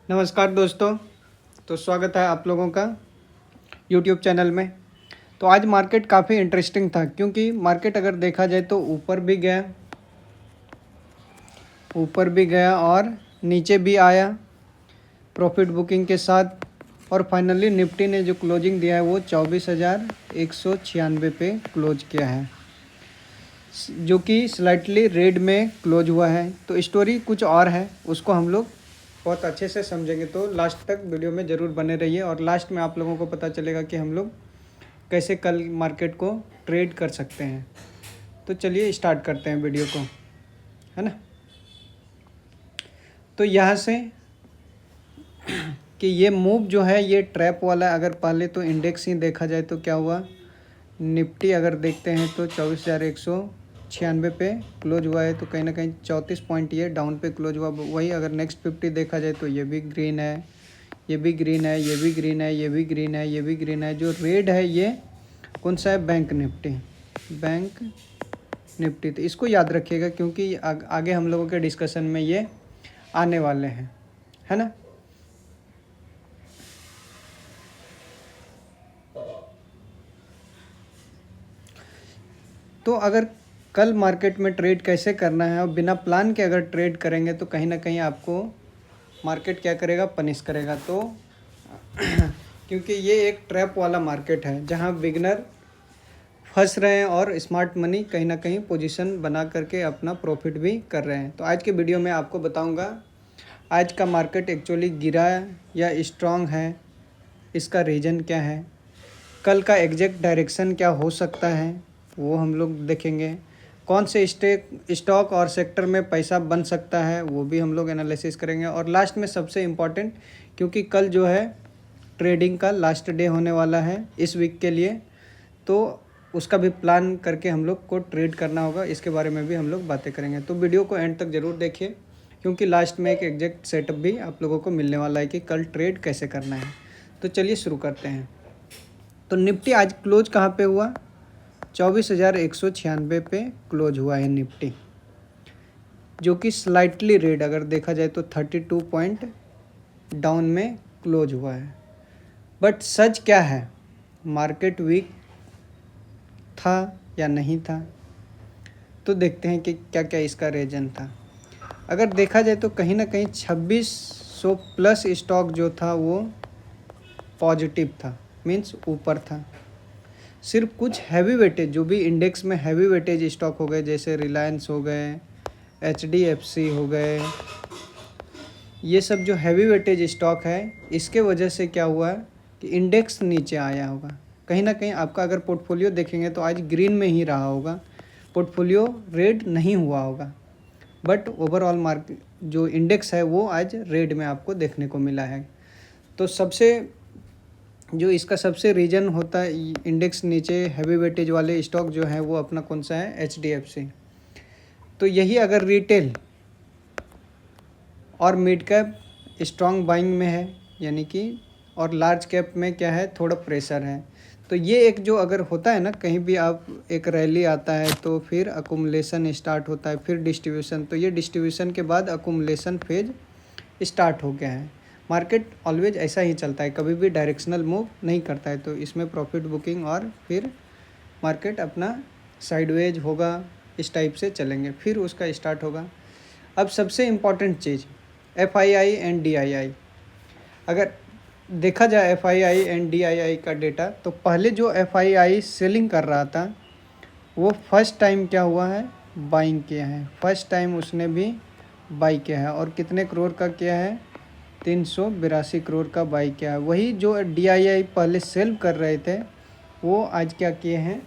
नमस्कार दोस्तों। तो स्वागत है आप लोगों का यूट्यूब चैनल में। तो आज मार्केट काफ़ी इंटरेस्टिंग था क्योंकि मार्केट अगर देखा जाए तो ऊपर भी गया और नीचे भी आया प्रॉफिट बुकिंग के साथ। और फाइनली निफ्टी ने जो क्लोजिंग दिया है वो 24,196 पे क्लोज किया है, जो कि स्लाइटली रेड में क्लोज हुआ है। तो स्टोरी कुछ और है, उसको हम लोग बहुत अच्छे से समझेंगे। तो लास्ट तक वीडियो में ज़रूर बने रहिए और लास्ट में आप लोगों को पता चलेगा कि हम लोग कैसे कल मार्केट को ट्रेड कर सकते हैं। तो चलिए स्टार्ट करते हैं वीडियो को, है ना। तो यहाँ से कि ये मूव जो है ये ट्रैप वाला है। अगर पहले तो इंडेक्स ही देखा जाए तो क्या हुआ, निफ्टी अगर देखते हैं तो 24,196 पे क्लोज हुआ है। तो कहीं ना कहीं 34 पॉइंट ये डाउन पे क्लोज हुआ। वही अगर नेक्स्ट 50 देखा जाए तो ये भी ग्रीन है, ये भी ग्रीन है, ये भी ग्रीन है, ये भी ग्रीन है, ये भी ग्रीन है। जो रेड है ये कौन सा है, बैंक निफ्टी। तो इसको याद रखिएगा क्योंकि आगे हम लोगों के डिस्कशन में ये आने वाले हैं, है ना। तो अगर कल मार्केट में ट्रेड कैसे करना है और बिना प्लान के अगर ट्रेड करेंगे तो कहीं ना कहीं आपको मार्केट क्या करेगा, पनिश करेगा। तो क्योंकि ये एक ट्रैप वाला मार्केट है जहां बिगनर फंस रहे हैं और स्मार्ट मनी कहीं ना कहीं पोजीशन बना करके अपना प्रॉफिट भी कर रहे हैं। तो आज के वीडियो में आपको बताऊंगा आज का मार्केट एक्चुअली गिरा या स्ट्रांग है, इसका रीज़न क्या है, कल का एग्जैक्ट डायरेक्शन क्या हो सकता है वो हम लोग देखेंगे, कौन से स्टॉक और सेक्टर में पैसा बन सकता है वो भी हम लोग एनालिसिस करेंगे। और लास्ट में सबसे इम्पॉर्टेंट, क्योंकि कल जो है ट्रेडिंग का लास्ट डे होने वाला है इस वीक के लिए, तो उसका भी प्लान करके हम लोग को ट्रेड करना होगा, इसके बारे में भी हम लोग बातें करेंगे। तो वीडियो को एंड तक ज़रूर देखिए क्योंकि लास्ट में एक एग्जैक्ट सेटअप भी आप लोगों को मिलने वाला है कि कल ट्रेड कैसे करना है। तो चलिए शुरू करते हैं। तो निफ्टी आज क्लोज कहाँ पे हुआ, 24,196 पे क्लोज हुआ है निफ्टी, जो कि स्लाइटली रेड अगर देखा जाए तो 32 पॉइंट डाउन में क्लोज हुआ है। बट सच क्या है, मार्केट वीक था या नहीं था, तो देखते हैं कि क्या क्या इसका रीज़न था। अगर देखा जाए तो कहीं ना कहीं 2600 प्लस स्टॉक जो था वो पॉजिटिव था, मीन्स ऊपर था। सिर्फ कुछ हैवी वेटेज जो भी इंडेक्स में हैवी वेटेज स्टॉक हो गए, जैसे रिलायंस हो गए, HDFC हो गए, ये सब जो हैवी वेटेज स्टॉक है इसके वजह से क्या हुआ कि इंडेक्स नीचे आया होगा। कहीं ना कहीं आपका अगर पोर्टफोलियो देखेंगे तो आज ग्रीन में ही रहा होगा, पोर्टफोलियो रेड नहीं हुआ होगा। बट ओवरऑल मार्केट जो इंडेक्स है वो आज रेड में आपको देखने को मिला है। तो जो इसका सबसे रीज़न होता है इंडेक्स नीचे हैवी वेटेज वाले स्टॉक जो है वो अपना कौन सा है, HDFC। तो यही अगर रिटेल और मिड कैप स्ट्रॉन्ग बाइंग में है, यानी कि और लार्ज कैप में क्या है, थोड़ा प्रेशर है। तो ये एक जो अगर होता है ना, कहीं भी आप एक रैली आता है तो फिर अकुमुलेशन स्टार्ट होता है, फिर डिस्ट्रीब्यूशन, तो ये डिस्ट्रीब्यूशन के बाद अकुमुलेशन फेज स्टार्ट हो गया है। मार्केट ऑलवेज ऐसा ही चलता है, कभी भी डायरेक्शनल मूव नहीं करता है। तो इसमें प्रॉफिट बुकिंग और फिर मार्केट अपना साइडवेज होगा, इस टाइप से चलेंगे, फिर उसका स्टार्ट होगा। अब सबसे important cheese FII and DII। अगर देखा जाए FII एंड DII का डेटा, तो पहले जो FII सेलिंग कर रहा था वो फर्स्ट टाइम क्या हुआ है, बाइंग किया है। फर्स्ट टाइम उसने भी बाई किया है और कितने करोड़ का किया है, 382 करोड़ का बाई किया है। वही जो DII पहले सेल कर रहे थे वो आज क्या किए हैं,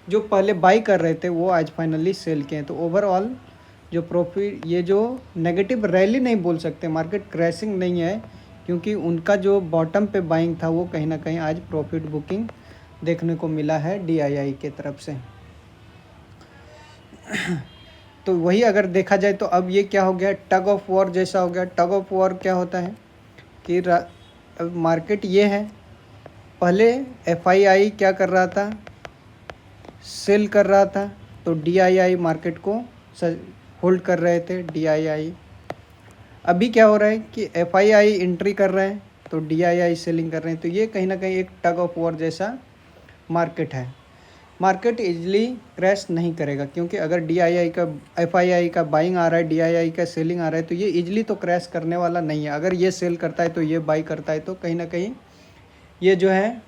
जो पहले बाई कर रहे थे वो आज फाइनली सेल किए हैं। तो ओवरऑल जो प्रॉफिट, ये जो नेगेटिव रैली नहीं बोल सकते, मार्केट क्रैशिंग नहीं है, क्योंकि उनका जो बॉटम पे बाइंग था वो कहीं ना कहीं आज प्रॉफिट बुकिंग देखने को मिला है DII के तरफ से। तो वही अगर देखा जाए तो अब ये क्या हो गया, टग ऑफ वॉर जैसा हो गया। टग ऑफ वॉर क्या होता है कि अब मार्केट ये है, पहले FII क्या कर रहा था, सेल कर रहा था, तो DII मार्केट को होल्ड कर रहे थे। DII अभी क्या हो रहा है कि FII एंट्री कर रहा है तो DII सेलिंग कर रहे हैं, तो ये कहीं ना कहीं एक टग ऑफ वॉर जैसा मार्केट है। मार्केट इजली क्रैश नहीं करेगा, क्योंकि अगर DII का FII का बाइंग आ रहा है, DII का सेलिंग आ रहा है, तो ये इजली तो क्रैश करने वाला नहीं है। अगर ये सेल करता है तो ये बाई करता है, तो कहीं ना कहीं ये जो है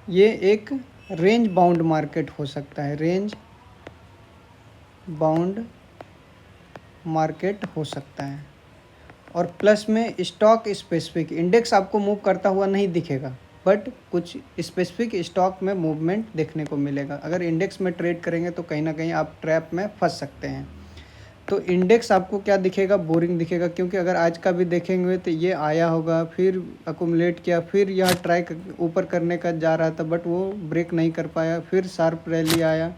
ये एक रेंज बाउंड मार्केट हो सकता है, रेंज बाउंड मार्केट हो सकता है। और प्लस में स्टॉक स्पेसिफिक इंडेक्स आपको मूव करता हुआ नहीं दिखेगा, बट कुछ स्पेसिफिक स्टॉक में मूवमेंट देखने को मिलेगा। अगर इंडेक्स में ट्रेड करेंगे तो कहीं ना कहीं आप ट्रैप में फंस सकते हैं। तो इंडेक्स आपको क्या दिखेगा, बोरिंग दिखेगा, क्योंकि अगर आज का भी देखेंगे तो ये आया होगा, फिर अकुमुलेट किया, फिर यह ट्राई ऊपर करने का जा रहा था बट वो ब्रेक नहीं कर पाया, फिर शार्प रैली आया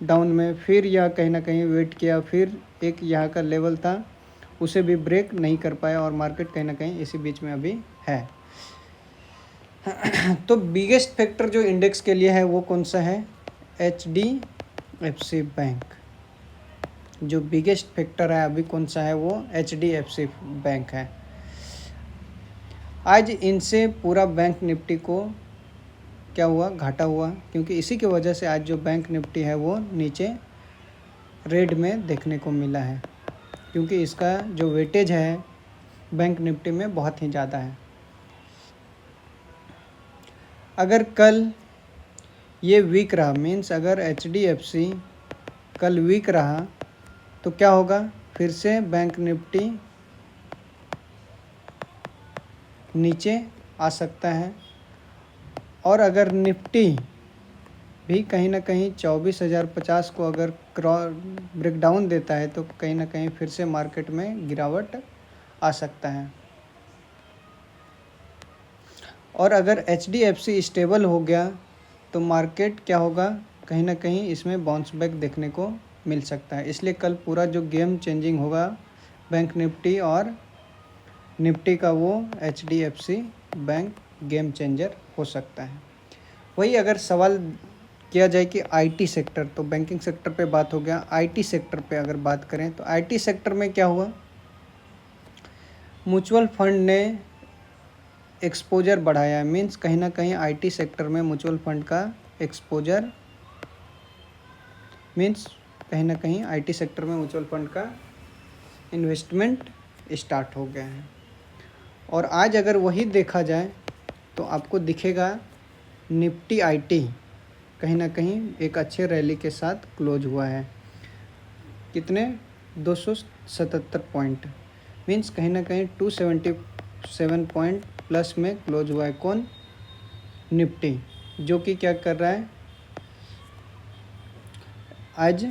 डाउन में, फिर यह कहीं ना कहीं वेट किया, फिर एक यहाँ का लेवल था उसे भी ब्रेक नहीं कर पाया, और मार्केट कहीं ना कहीं इसी बीच में अभी है। तो बिगेस्ट फैक्टर जो इंडेक्स के लिए है वो कौन सा है, HDFC बैंक। जो बिगेस्ट फैक्टर है अभी कौन सा है, वो HDFC बैंक है। आज इनसे पूरा बैंक निफ्टी को क्या हुआ, घाटा हुआ, क्योंकि इसी की वजह से आज जो बैंक निफ्टी है वो नीचे रेड में देखने को मिला है, क्योंकि इसका जो वेटेज है बैंक निफ्टी में बहुत ही ज़्यादा है। अगर कल ये वीक रहा, मीन्स अगर HDFC कल वीक रहा तो क्या होगा, फिर से बैंक निफ्टी नीचे आ सकता है। और अगर निफ्टी भी कहीं ना कहीं 24,050 को अगर ब्रेकडाउन देता है तो कहीं ना कहीं फिर से मार्केट में गिरावट आ सकता है। और अगर HDFC स्टेबल हो गया तो मार्केट क्या होगा, कहीं ना कहीं इसमें बाउंस बैक देखने को मिल सकता है। इसलिए कल पूरा जो गेम चेंजिंग होगा बैंक निफ्टी और निफ्टी का, वो HDFC बैंक गेम चेंजर हो सकता है। वही अगर सवाल किया जाए कि IT सेक्टर, तो बैंकिंग सेक्टर पे बात हो गया, IT सेक्टर पे अगर बात करें तो IT सेक्टर में क्या हुआ, म्यूचुअल फंड ने एक्सपोजर बढ़ाया है, मीन्स कहीं ना कहीं IT सेक्टर में म्यूचुअल फंड का एक्सपोजर, मीन्स कहीं ना कहीं IT सेक्टर में म्यूचुअल फंड का इन्वेस्टमेंट स्टार्ट हो गया है। और आज अगर वही देखा जाए तो आपको दिखेगा निफ्टी IT कहीं ना कहीं एक अच्छे रैली के साथ क्लोज हुआ है। कितने, 277 पॉइंट, मीन्स कहीं ना कहीं 277 पॉइंट प्लस में क्लोज हुआ है। कौन, निफ्टी, जो कि क्या कर रहा है, आज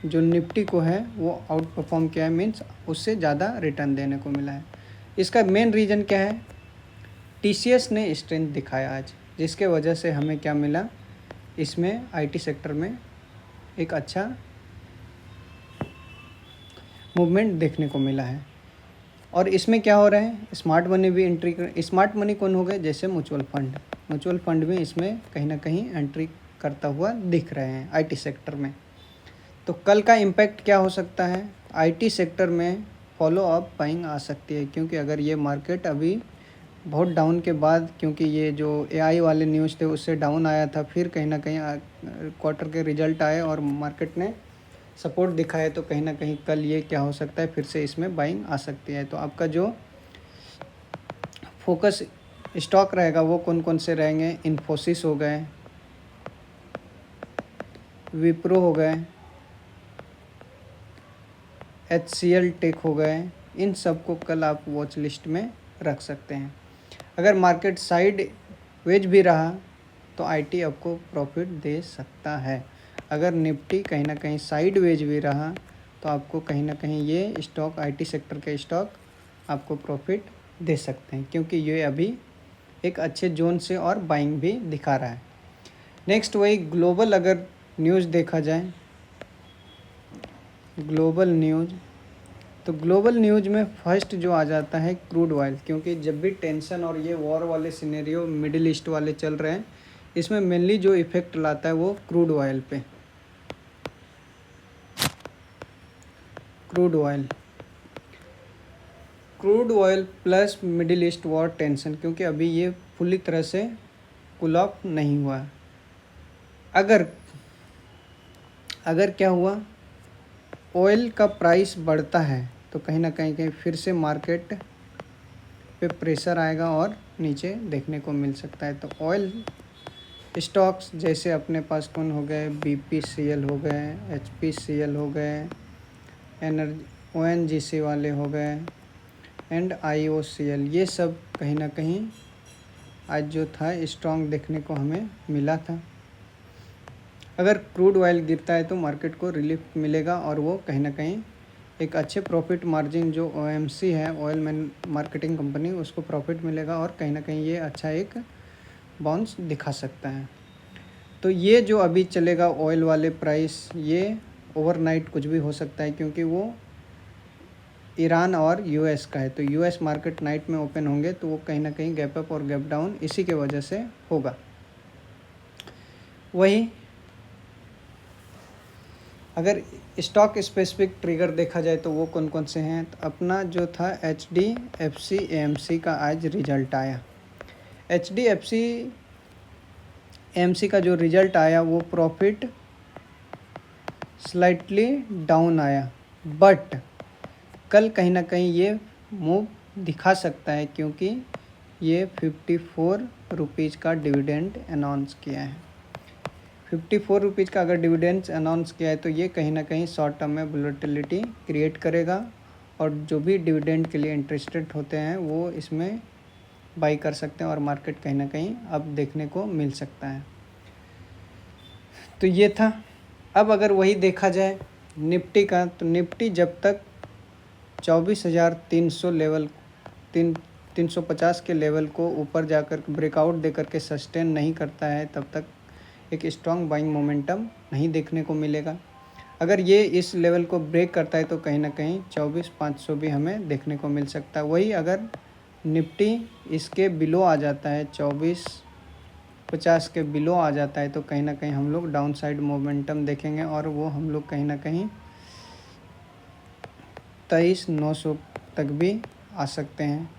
जो निफ्टी को है वो आउट परफॉर्म किया है, मीन्स उससे ज़्यादा रिटर्न देने को मिला है। इसका मेन रीज़न क्या है, TCS ने स्ट्रेंथ दिखाया आज, जिसके वजह से हमें क्या मिला, इसमें IT सेक्टर में एक अच्छा मूवमेंट देखने को मिला है। और इसमें क्या हो रहा है, स्मार्ट मनी भी एंट्री कर, स्मार्ट मनी कौन हो गए, जैसे म्यूचुअल फंड भी इसमें कहीं ना कहीं एंट्री करता हुआ दिख रहे हैं IT सेक्टर में। तो कल का इम्पैक्ट क्या हो सकता है, IT सेक्टर में फॉलो अप बाइंग आ सकती है, क्योंकि अगर ये मार्केट अभी बहुत डाउन के बाद, क्योंकि ये जो AI वाले न्यूज़ थे उससे डाउन आया था, फिर कहीं ना कहीं क्वार्टर के रिजल्ट आए और मार्केट ने सपोर्ट दिखाया, तो कहीं ना कहीं कल ये क्या हो सकता है, फिर से इसमें बाइंग आ सकती है। तो आपका जो फोकस स्टॉक रहेगा वो कौन कौन से रहेंगे, इन्फोसिस हो गए, विप्रो हो गए, HCL टेक हो गए, इन सब को कल आप वॉच लिस्ट में रख सकते हैं। अगर मार्केट साइड वेज भी रहा तो IT आपको प्रॉफिट दे सकता है। अगर निफ्टी कहीं ना कहीं साइड वेज भी रहा तो आपको कहीं ना कहीं ये स्टॉक, IT सेक्टर के स्टॉक आपको प्रॉफिट दे सकते हैं, क्योंकि ये अभी एक अच्छे जोन से और बाइंग भी दिखा रहा है। नेक्स्ट वही ग्लोबल अगर न्यूज़ देखा जाए, ग्लोबल न्यूज़, तो ग्लोबल न्यूज़ में फर्स्ट जो आ जाता है क्रूड ऑयल, क्योंकि जब भी टेंशन और ये वॉर वाले सिनेरियो मिडिल ईस्ट वाले चल रहे हैं, इसमें मेनली जो इफ़ेक्ट लाता है वो क्रूड ऑयल पे, crude oil crude oil plus middle east war tension, क्योंकि अभी ये पूरी तरह से कूल ऑफ नहीं हुआ। अगर क्या हुआ, ऑयल का प्राइस बढ़ता है तो कहीं ना कहीं फिर से मार्केट पे प्रेशर आएगा और नीचे देखने को मिल सकता है। तो ऑयल स्टॉक्स जैसे अपने पास कौन हो गए, BPCL हो गए, HPCL हो गए, ONGC वाले हो गए एंड IOCL, ये सब कहीं ना कहीं आज जो था स्ट्रॉन्ग देखने को हमें मिला था। अगर क्रूड ऑयल गिरता है तो मार्केट को रिलीफ मिलेगा और वो कहीं ना कहीं एक अच्छे प्रॉफिट मार्जिन जो OMC है, ऑयल मार्केटिंग कंपनी, उसको प्रॉफिट मिलेगा और कहीं ना कहीं ये अच्छा एक बाउंस दिखा सकता है। तो ये जो अभी चलेगा ऑयल वाले प्राइस, ये ओवरनाइट कुछ भी हो सकता है, क्योंकि वो ईरान और US का है। तो US मार्केट नाइट में ओपन होंगे तो वो कहीं ना कहीं गैप अप और गैप डाउन इसी के वजह से होगा। वही अगर स्टॉक स्पेसिफिक ट्रिगर देखा जाए तो वो कौन कौन से हैं, तो अपना जो था HDFC AMC का आज रिजल्ट आया। HDFC AMC का जो रिजल्ट आया वो प्रॉफिट स्लाइटली डाउन आया, बट कल कहीं ना कहीं ये मूव दिखा सकता है, क्योंकि ये 54 रुपीज़ का डिविडेंड अनाउंस किया है। 54 रुपीज़ का अगर डिविडेंड्स अनाउंस किया है तो ये कहीं ना कहीं शॉर्ट टर्म में वोलेटिलिटी क्रिएट करेगा, और जो भी डिविडेंड के लिए इंटरेस्टेड होते हैं वो इसमें बाई कर सकते हैं और मार्केट कहीं ना कहीं अब देखने को मिल सकता है। तो ये था। अब अगर वही देखा जाए निफ्टी का, तो निफ्टी जब तक 24,300 लेवल 350 के लेवल को ऊपर जाकर ब्रेकआउट देकर के सस्टेन नहीं करता है, तब तक एक स्ट्रॉन्ग बाइंग मोमेंटम नहीं देखने को मिलेगा। अगर ये इस लेवल को ब्रेक करता है तो कहीं ना कहीं 24,500 भी हमें देखने को मिल सकता है। वही अगर निफ्टी इसके बिलो आ जाता है, 24,50 के बिलो आ जाता है, तो कहीं ना कहीं हम लोग डाउन साइड मोमेंटम देखेंगे और वो हम लोग कहीं ना कहीं 23,900 तक भी आ सकते हैं।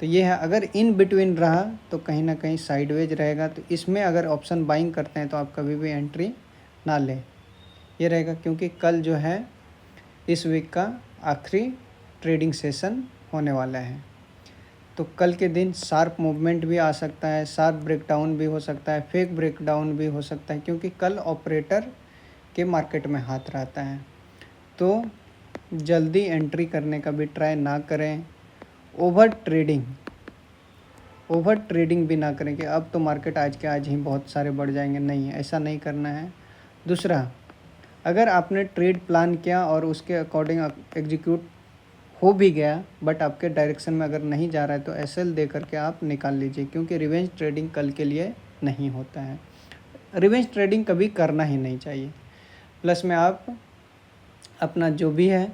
तो ये है, अगर इन बिटवीन रहा तो कहीं ना कहीं साइडवेज रहेगा। तो इसमें अगर ऑप्शन बाइंग करते हैं तो आप कभी भी एंट्री ना लें, ये रहेगा, क्योंकि कल जो है इस वीक का आखिरी ट्रेडिंग सेशन होने वाला है। तो कल के दिन शार्प मूवमेंट भी आ सकता है, शार्प ब्रेकडाउन भी हो सकता है, फेक ब्रेकडाउन भी हो सकता है, क्योंकि कल ऑपरेटर के मार्केट में हाथ रहता है। तो जल्दी एंट्री करने का भी ट्राई ना करें। ओवर ट्रेडिंग भी ना करें कि अब तो मार्केट आज के आज ही बहुत सारे बढ़ जाएंगे, नहीं, ऐसा नहीं करना है। दूसरा, अगर आपने ट्रेड प्लान किया और उसके अकॉर्डिंग एग्जीक्यूट हो भी गया, बट आपके डायरेक्शन में अगर नहीं जा रहा है, तो SL दे करके आप निकाल लीजिए, क्योंकि रिवेंज ट्रेडिंग कल के लिए नहीं होता है। रिवेंज ट्रेडिंग कभी करना ही नहीं चाहिए। प्लस में आप अपना जो भी है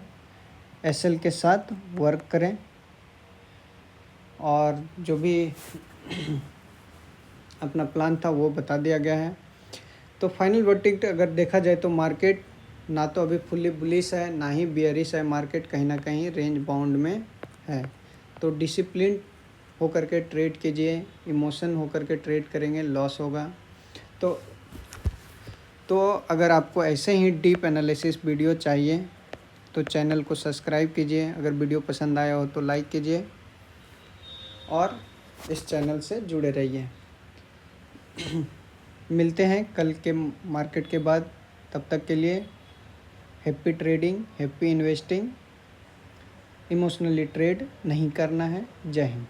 SL के साथ वर्क करें, और जो भी अपना प्लान था वो बता दिया गया है। तो फाइनल वर्डिक्ट अगर देखा जाए तो मार्केट ना तो अभी फुल्ली बुलिश है, ना ही बियरिश है, मार्केट कहीं ना कहीं रेंज बाउंड में है। तो डिसिप्लिन होकर के ट्रेड कीजिए, इमोशन होकर के ट्रेड करेंगे लॉस होगा। तो अगर आपको ऐसे ही डीप एनालिसिस वीडियो चाहिए तो चैनल को सब्सक्राइब कीजिए, अगर वीडियो पसंद आया हो तो लाइक कीजिए और इस चैनल से जुड़े रहिए। मिलते हैं कल के मार्केट के बाद, तब तक के लिए happy trading, happy investing. Emotionally trade नहीं करना है। जय हिंद।